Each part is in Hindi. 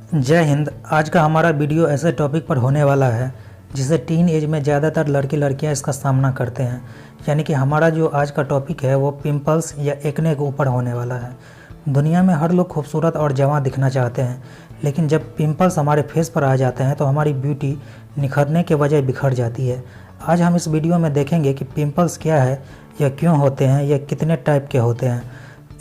जय हिंद। आज का हमारा वीडियो ऐसे टॉपिक पर होने वाला है जिसे टीन एज में ज़्यादातर लड़के लड़कियां इसका सामना करते हैं। यानी कि हमारा जो आज का टॉपिक है वो पिंपल्स या एक्ने के ऊपर होने वाला है। दुनिया में हर लोग खूबसूरत और जवां दिखना चाहते हैं, लेकिन जब पिंपल्स हमारे फेस पर आ जाते हैं तो हमारी ब्यूटी निखरने के बजाय बिखर जाती है। आज हम इस वीडियो में देखेंगे कि पिंपल्स क्या है, या क्यों होते हैं, या कितने टाइप के होते हैं,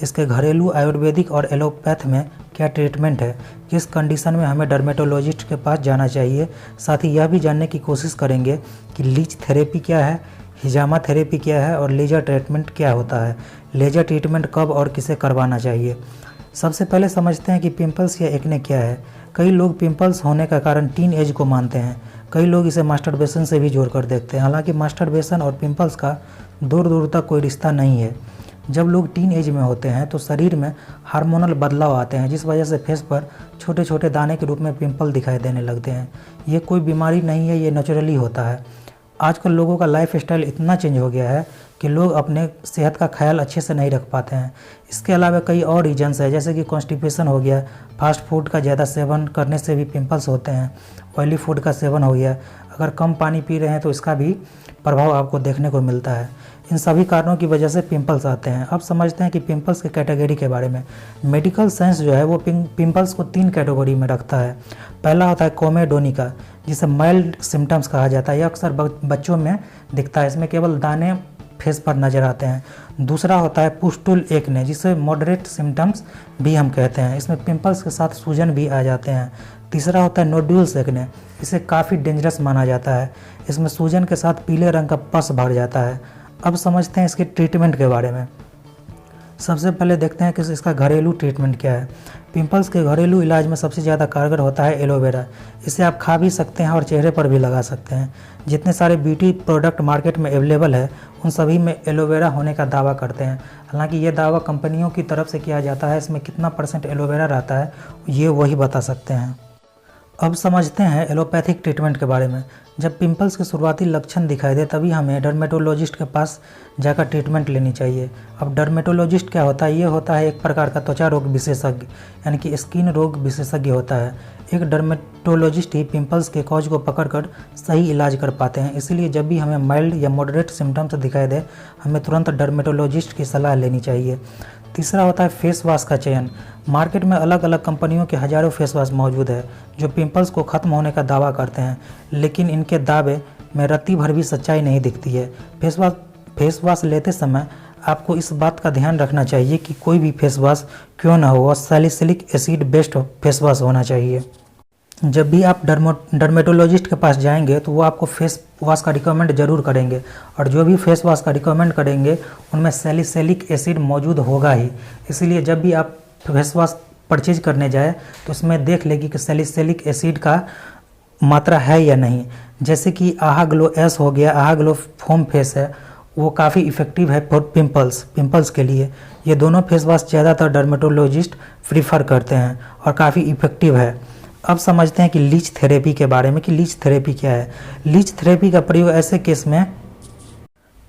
इसके घरेलू, आयुर्वेदिक और एलोपैथ में क्या ट्रीटमेंट है, किस कंडीशन में हमें डर्मेटोलॉजिस्ट के पास जाना चाहिए। साथ ही यह भी जानने की कोशिश करेंगे कि लीच थेरेपी क्या है, हिजामा थेरेपी क्या है और लेजर ट्रीटमेंट क्या होता है। लेजर ट्रीटमेंट कब और किसे करवाना चाहिए। सबसे पहले समझते हैं कि पिंपल्स या एक्ने क्या है। कई लोग पिंपल्स होने का कारण टीन एज को मानते हैं। कई लोग इसे मास्टरबेशन से भी जोड़कर देखते हैं। हालांकि मास्टरबेशन और पिंपल्स का दूर दूर तक कोई रिश्ता नहीं है। जब लोग टीन एज में होते हैं तो शरीर में हार्मोनल बदलाव आते हैं, जिस वजह से फेस पर छोटे छोटे दाने के रूप में पिंपल दिखाई देने लगते हैं। ये कोई बीमारी नहीं है, ये नेचुरली होता है। आजकल लोगों का लाइफ स्टाइल इतना चेंज हो गया है कि लोग अपने सेहत का ख्याल अच्छे से नहीं रख पाते हैं। इसके अलावा कई और रीजन्स है, जैसे कि कॉन्स्टिपेशन हो गया, फास्ट फूड का ज़्यादा सेवन करने से भी पिंपल्स होते हैं, ऑयली फूड का सेवन हो गया, अगर कम पानी पी रहे हैं तो इसका भी प्रभाव आपको देखने को मिलता है। इन सभी कारणों की वजह से पिंपल्स आते हैं। अब समझते हैं कि पिंपल्स के कैटेगरी के बारे में। मेडिकल साइंस जो है वो पिंपल्स को 3 कैटेगरी में रखता है। पहला होता है कोमेडोनिका, जिसे माइल्ड सिम्टम्स कहा जाता है। यह अक्सर बच्चों में दिखता है, इसमें केवल दाने फेस पर नज़र आते हैं। दूसरा होता है पुस्टुल एक्ने, जिसे मॉडरेट सिम्टम्स भी हम कहते हैं। इसमें पिंपल्स के साथ सूजन भी आ जाते हैं। तीसरा होता है नोड्यूल्स एक्ने, इसे काफ़ी डेंजरस माना जाता है। इसमें सूजन के साथ पीले रंग का पस भर जाता है। अब समझते हैं इसके ट्रीटमेंट के बारे में। सबसे पहले देखते हैं कि इसका घरेलू ट्रीटमेंट क्या है। पिंपल्स के घरेलू इलाज में सबसे ज़्यादा कारगर होता है एलोवेरा। इसे आप खा भी सकते हैं और चेहरे पर भी लगा सकते हैं। जितने सारे ब्यूटी प्रोडक्ट मार्केट में अवेलेबल है उन सभी में एलोवेरा होने का दावा करते हैं। हालांकि ये दावा कंपनियों की तरफ से किया जाता है, इसमें कितना % एलोवेरा रहता है ये वही बता सकते हैं। अब समझते हैं एलोपैथिक ट्रीटमेंट के बारे में। जब पिंपल्स के शुरुआती लक्षण दिखाई दे तभी हमें डर्मेटोलॉजिस्ट के पास जाकर ट्रीटमेंट लेनी चाहिए। अब डर्मेटोलॉजिस्ट क्या होता है? ये होता है एक प्रकार का त्वचा रोग विशेषज्ञ, यानी कि स्किन रोग विशेषज्ञ होता है। एक डर्मेटोलॉजिस्ट ही पिंपल्स के कॉज को पकड़कर सही इलाज कर पाते हैं। इसीलिए जब भी हमें माइल्ड या मॉडरेट सिम्टम्स दिखाई दे हमें तुरंत डर्मेटोलॉजिस्ट की सलाह लेनी चाहिए। तीसरा होता है फेस वॉश का चयन। मार्केट में अलग अलग कंपनियों के हज़ारों फेस वॉश मौजूद है जो पिंपल्स को ख़त्म होने का दावा करते हैं, लेकिन इनके दावे में रत्ती भर भी सच्चाई नहीं दिखती है। फेस वॉश लेते समय आपको इस बात का ध्यान रखना चाहिए कि कोई भी फेस वॉश क्यों ना हो वह salicylic acid based face wash होना चाहिए। जब भी आप डर्मेटोलॉजिस्ट के पास जाएंगे तो वो आपको फेस वॉश का रिकमेंड जरूर करेंगे, और जो भी फेस वॉश का रिकमेंड करेंगे उनमें सैलिसिलिक एसिड मौजूद होगा ही। इसीलिए जब भी आप फेस वॉश परचेज करने जाए तो उसमें देख लेगी कि सैलिसिलिक एसिड का मात्रा है या नहीं। जैसे कि आहा ग्लो एस हो गया, आहा ग्लो फोम फेस है, वो काफ़ी इफ़ेक्टिव है फॉर पिंपल्स के लिए। ये दोनों फेस वॉश ज़्यादातर डर्मेटोलॉजिस्ट प्रीफर करते हैं और काफ़ी इफ़ेक्टिव है। अब समझते हैं कि लीच थेरेपी के बारे में कि लीच थेरेपी क्या है। लीच थेरेपी का प्रयोग ऐसे केस में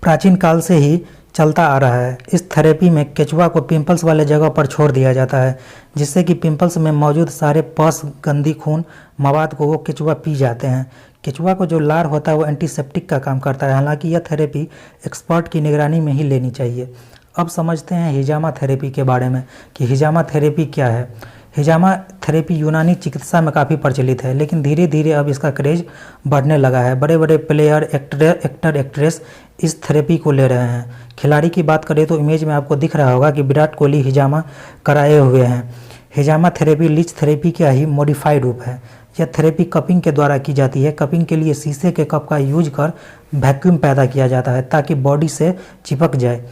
प्राचीन काल से ही चलता आ रहा है। इस थेरेपी में केचुआ को पिंपल्स वाले जगह पर छोड़ दिया जाता है, जिससे कि पिंपल्स में मौजूद सारे पस, गंदी खून मवाद को वो केचुआ पी जाते हैं। केचुआ को जो लार होता है वो एंटीसेप्टिक का काम करता है। हालांकि यह थेरेपी एक्सपर्ट की निगरानी में ही लेनी चाहिए। अब समझते हैं हिजामा थेरेपी के बारे में कि हिजामा थेरेपी क्या है। हिजामा थेरेपी यूनानी चिकित्सा में काफ़ी प्रचलित है, लेकिन धीरे धीरे अब इसका क्रेज बढ़ने लगा है। बड़े बड़े प्लेयर, एक्टर, एक्ट्रेस इस थेरेपी को ले रहे हैं। खिलाड़ी की बात करें तो इमेज में आपको दिख रहा होगा कि विराट कोहली हिजामा कराए हुए हैं। हिजामा थेरेपी लीच थेरेपी का ही मॉडिफाइड रूप है। यह थेरेपी कपिंग के द्वारा की जाती है। कपिंग के लिए शीशे के कप का यूज कर वैक्यूम पैदा किया जाता है ताकि बॉडी से चिपक जाए।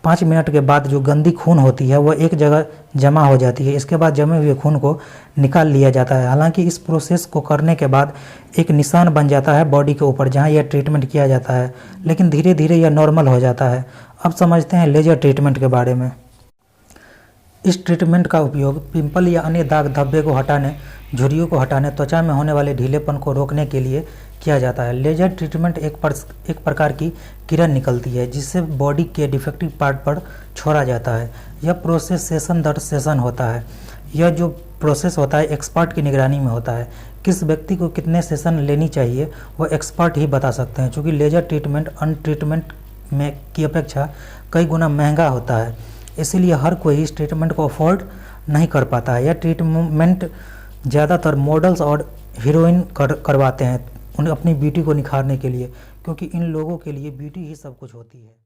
5 मिनट के बाद जो गंदी खून होती है वो एक जगह जमा हो जाती है। इसके बाद जमे हुए खून को निकाल लिया जाता है। हालांकि इस प्रोसेस को करने के बाद एक निशान बन जाता है बॉडी के ऊपर जहां यह ट्रीटमेंट किया जाता है, लेकिन धीरे धीरे यह नॉर्मल हो जाता है। अब समझते हैं लेजर ट्रीटमेंट के बारे में। इस ट्रीटमेंट का उपयोग पिंपल या अन्य दाग धब्बे को हटाने, झुर्रियों को हटाने, त्वचा में होने वाले ढीलेपन को रोकने के लिए किया जाता है। लेजर ट्रीटमेंट एक प्रकार की किरण निकलती है जिससे बॉडी के डिफेक्टिव पार्ट पर छोड़ा जाता है। यह प्रोसेस सेशन दर सेशन होता है। यह जो प्रोसेस होता है एक्सपर्ट की निगरानी में होता है। किस व्यक्ति को कितने सेशन लेनी चाहिए वो एक्सपर्ट ही बता सकते हैं, क्योंकि लेज़र ट्रीटमेंट अन्य ट्रीटमेंट में की अपेक्षा कई गुना महंगा होता है। इसीलिए हर कोई इस ट्रीटमेंट को अफोर्ड नहीं कर पाता है। यह ट्रीटमेंट ज़्यादातर मॉडल्स और हीरोइन करवाते हैं उन्हें अपनी ब्यूटी को निखारने के लिए, क्योंकि इन लोगों के लिए ब्यूटी ही सब कुछ होती है।